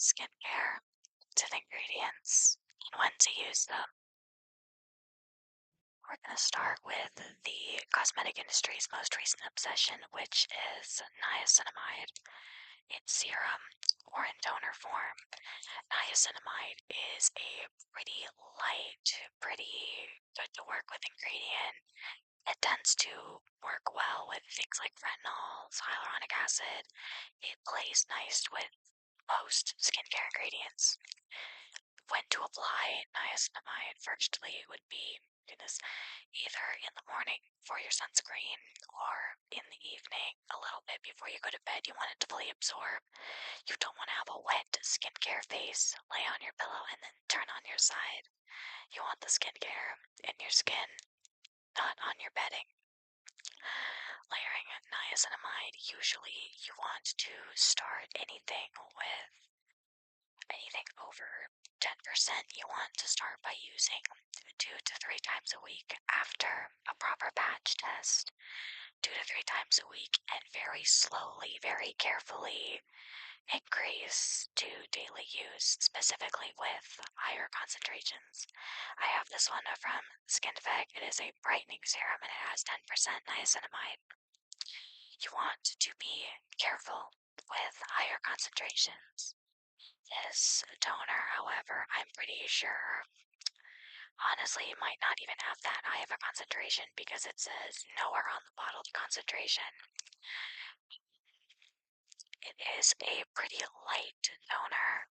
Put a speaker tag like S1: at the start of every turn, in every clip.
S1: skincare, to the ingredients, and when to use them. We're going to start with the cosmetic industry's most recent obsession, which is niacinamide in serum or in toner form. Niacinamide is a pretty light, pretty good to work with ingredient. It tends to work well with things like retinols, hyaluronic acid. It plays nice with most skincare ingredients. When to apply niacinamide, firstly, would be either in the morning for your sunscreen or in the evening, a little bit before you go to bed. You want it to fully absorb. You don't want to have a wet skincare face, lay on your pillow, and then turn on your side. You want the skincare in your skin, not on your bedding. Layering niacinamide, usually you want to start anything over 10%. You want to start by using 2 to 3 times a week after a proper batch test. 2 to 3 times a week, and very slowly, very carefully increase to daily use, specifically with higher concentrations. I have this one from SkinFect. It is a brightening serum and it has 10% niacinamide. You want to be careful with higher concentrations. This toner, however, I'm pretty sure, honestly, it might not even have that high of a concentration because it says nowhere on the bottle the concentration. It is a pretty light toner,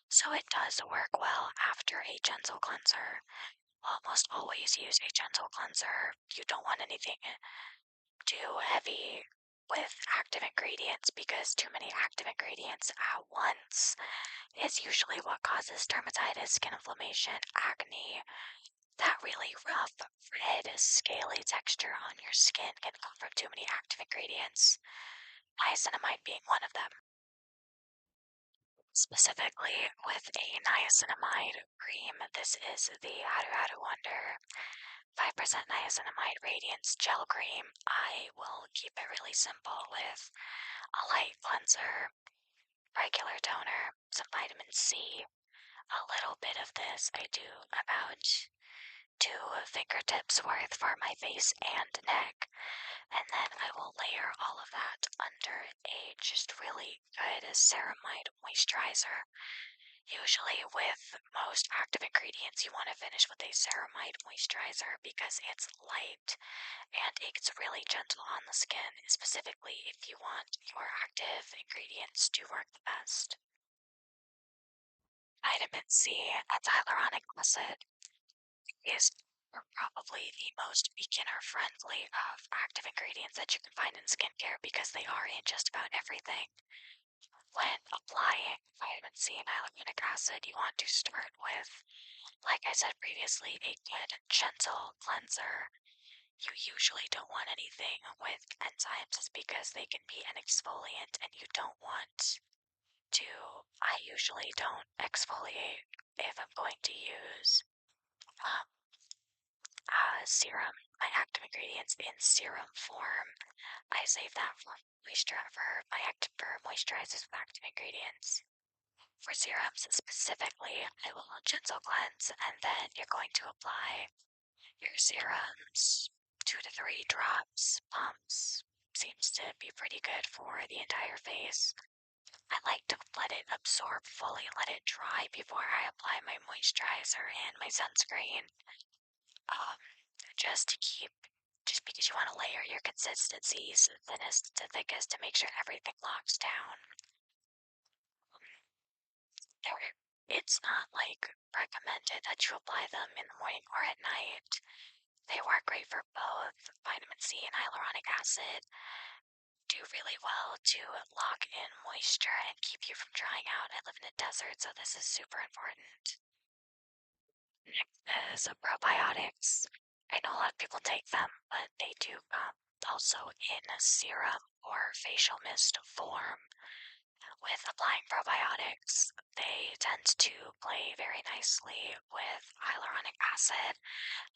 S1: so it does work well after a gentle cleanser. Almost always use a gentle cleanser. You don't want anything too heavy with active ingredients because too many active ingredients at once is usually what causes dermatitis, skin inflammation, acne. That really rough, red, scaly texture on your skin can come from too many active ingredients, niacinamide being one of them. Specifically with a niacinamide cream, this is the Haru Wonder 5% niacinamide radiance gel cream. I will keep it really simple with a light cleanser, regular toner, some vitamin C, a little bit of this. I do about 2 fingertips worth for my face and neck, and then I will layer all of that under a just really good ceramide moisturizer. Usually with most active ingredients, you want to finish with a ceramide moisturizer because it's light and it's really gentle on the skin, specifically if you want your active ingredients to work the best. Vitamin C and hyaluronic acid is probably the most beginner-friendly of active ingredients that you can find in skincare because they are in just about everything. When applying vitamin C and hyaluronic acid, you want to start with, like I said previously, a good gentle cleanser. You usually don't want anything with enzymes because they can be an exfoliant and you don't want to. I usually don't exfoliate if I'm going to use serum, my active ingredients in serum form. I save that for moisturizers with active ingredients. For serums specifically, I will gentle cleanse and then you're going to apply your serums 2 to 3 drops, pumps. Seems to be pretty good for the entire face. I like to let it absorb fully, let it dry before I apply my moisturizer and my sunscreen. Just because you want to layer your consistencies thinnest to thickest to make sure everything locks down. It's not like recommended that you apply them in the morning or at night. They work great for both. Vitamin C and hyaluronic acid do really well to lock in moisture and keep you from drying out. I live in a desert, so this is super important. Next is probiotics. I know a lot of people take them, but they do come also in a serum or facial mist form. With applying probiotics, they tend to play very nicely with hyaluronic acid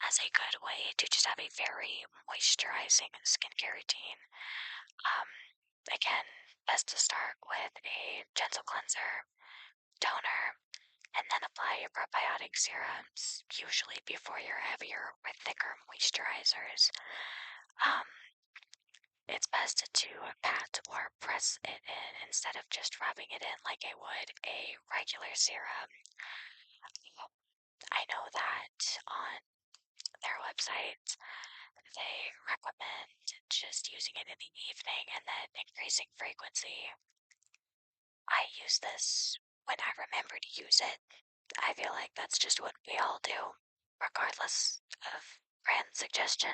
S1: as a good way to just have a very moisturizing skincare routine. Again, best to start with a gentle cleanser. toner, and then apply your probiotic serums, usually before your heavier or thicker moisturizers. Um, it's best to pat or press it in instead of just rubbing it in like I would a regular serum. I know that on their website they recommend just using it in the evening and then increasing frequency. I use this when I remember to use it. I feel like that's just what we all do, regardless of brand suggestion.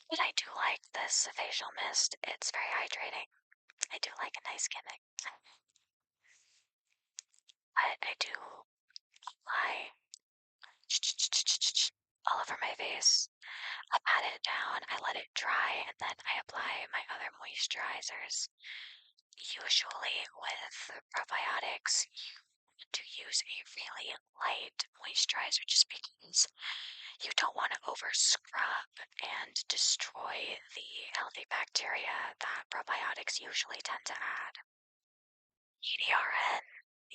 S1: But I do like this facial mist. It's very hydrating. I do like a nice gimmick. But I do apply all over my face. I pat it down, I let it dry, and then I apply my other moisturizers. Usually with probiotics, you want to use a really light moisturizer just because you don't want to over scrub and destroy the healthy bacteria that probiotics usually tend to add. EDRN,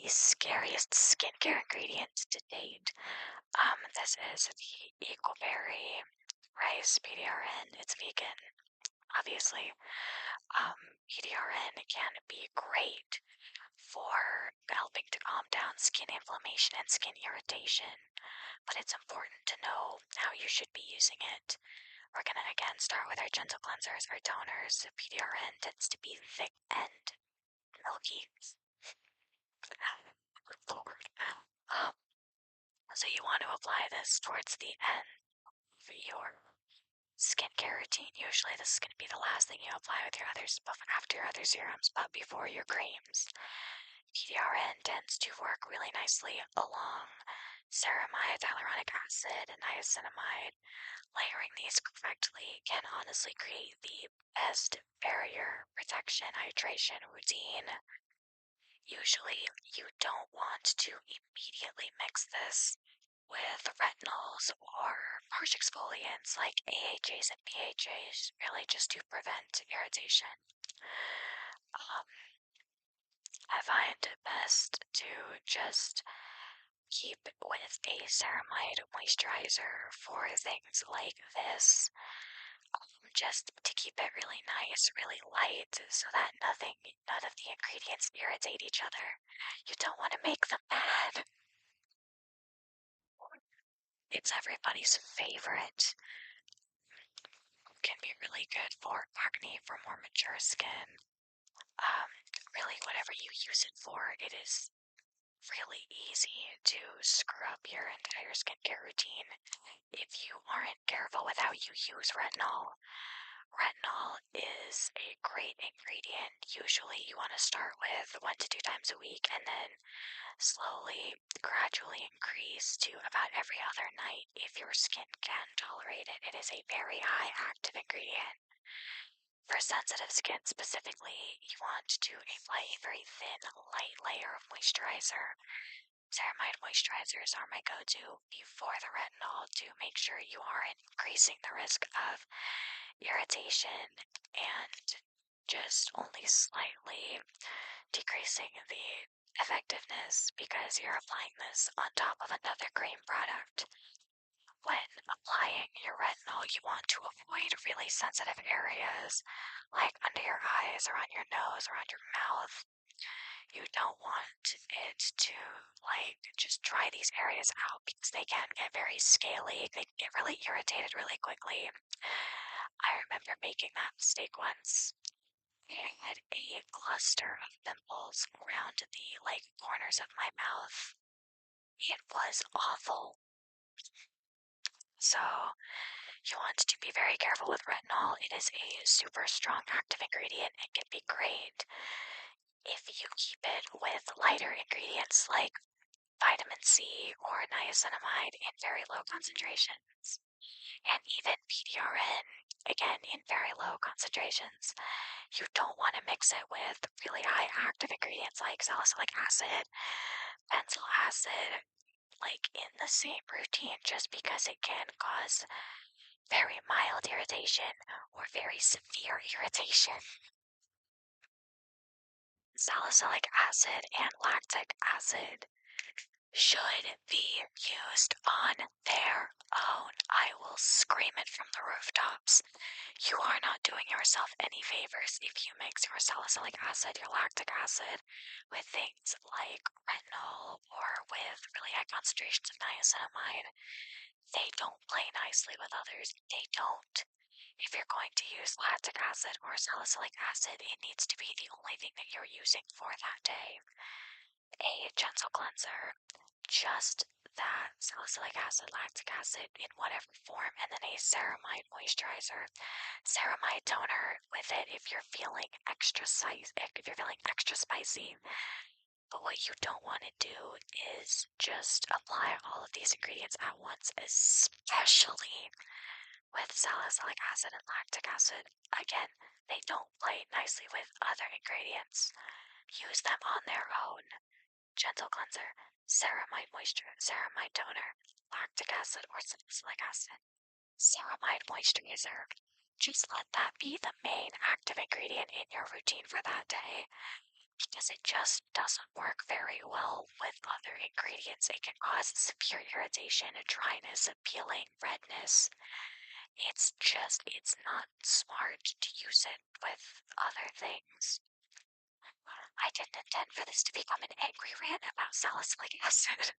S1: the scariest skincare ingredient to date. This is the Equalberry rice PDRN. It's vegan, obviously. PDRN can be great for helping to calm down skin inflammation and skin irritation, but it's important to know how you should be using it. We're gonna again start with our gentle cleansers, our toners. PDRN tends to be thick and milky. Lord. So you want to apply this towards the end of your skincare routine. Usually this is going to be the last thing you apply with your others after your other serums, but before your creams. PDRN tends to work really nicely along ceramide, hyaluronic acid, and niacinamide. Layering these correctly can honestly create the best barrier protection hydration routine. Usually you don't want to immediately mix this with retinols or harsh exfoliants like AHAs and BHAs, really just to prevent irritation. I find it best to just keep with a ceramide moisturizer for things like this, just to keep it really nice, really light, so that none of the ingredients irritate each other. You don't want to make them mad. It's everybody's favorite. Can be really good for acne, for more mature skin. Really, whatever you use it for, it is really easy to screw up your entire skincare routine if you aren't careful with how you use retinol. Retinol is a great ingredient. Usually, you want to start with 1 to 2 times a week and then slowly, gradually increase to about every other night if your skin can tolerate it. It is a very high active ingredient. For sensitive skin specifically, you want to apply a very thin, light layer of moisturizer. Ceramide moisturizers are my go-to before the retinol to make sure you aren't increasing the risk of irritation and just only slightly decreasing the effectiveness because you're applying this on top of another cream product. When applying your retinol, you want to avoid really sensitive areas like under your eyes or on your nose or on your mouth. You don't want it to just dry these areas out because they can get very scaly. They can get really irritated really quickly. I remember making that mistake once. I had a cluster of pimples around the corners of my mouth. It was awful. So you want to be very careful with retinol. It is a super strong active ingredient and can be great if you keep it with lighter ingredients like vitamin C or niacinamide in very low concentrations. And even PDRN, again, in very low concentrations. You don't want to mix it with really high active ingredients like salicylic acid, benzyl acid, in the same routine, just because it can cause very mild irritation or very severe irritation. salicylic acid and lactic acid should be used on their own. I will scream it from the rooftops. You are not doing yourself any favors if you mix your salicylic acid, your lactic acid, with things like retinol or with really high concentrations of niacinamide. They don't play nicely with others. They don't. If you're going to use lactic acid or salicylic acid, it needs to be the only thing that you're using for that day. A gentle cleanser, just that salicylic acid, lactic acid in whatever form, and then a ceramide moisturizer, ceramide toner with it if you're feeling extra spicy. But what you don't want to do is just apply all of these ingredients at once, especially with salicylic acid and lactic acid. Again, they don't play nicely with other ingredients. Use them on their own. Gentle cleanser, ceramide ceramide toner, lactic acid or salicylic acid, ceramide moisturizer. Just let that be the main active ingredient in your routine for that day, because it just doesn't work very well with other ingredients. It can cause severe irritation, dryness, peeling, redness. It's not smart to use it with other things. I didn't intend for this to become an angry rant about salicylic acid.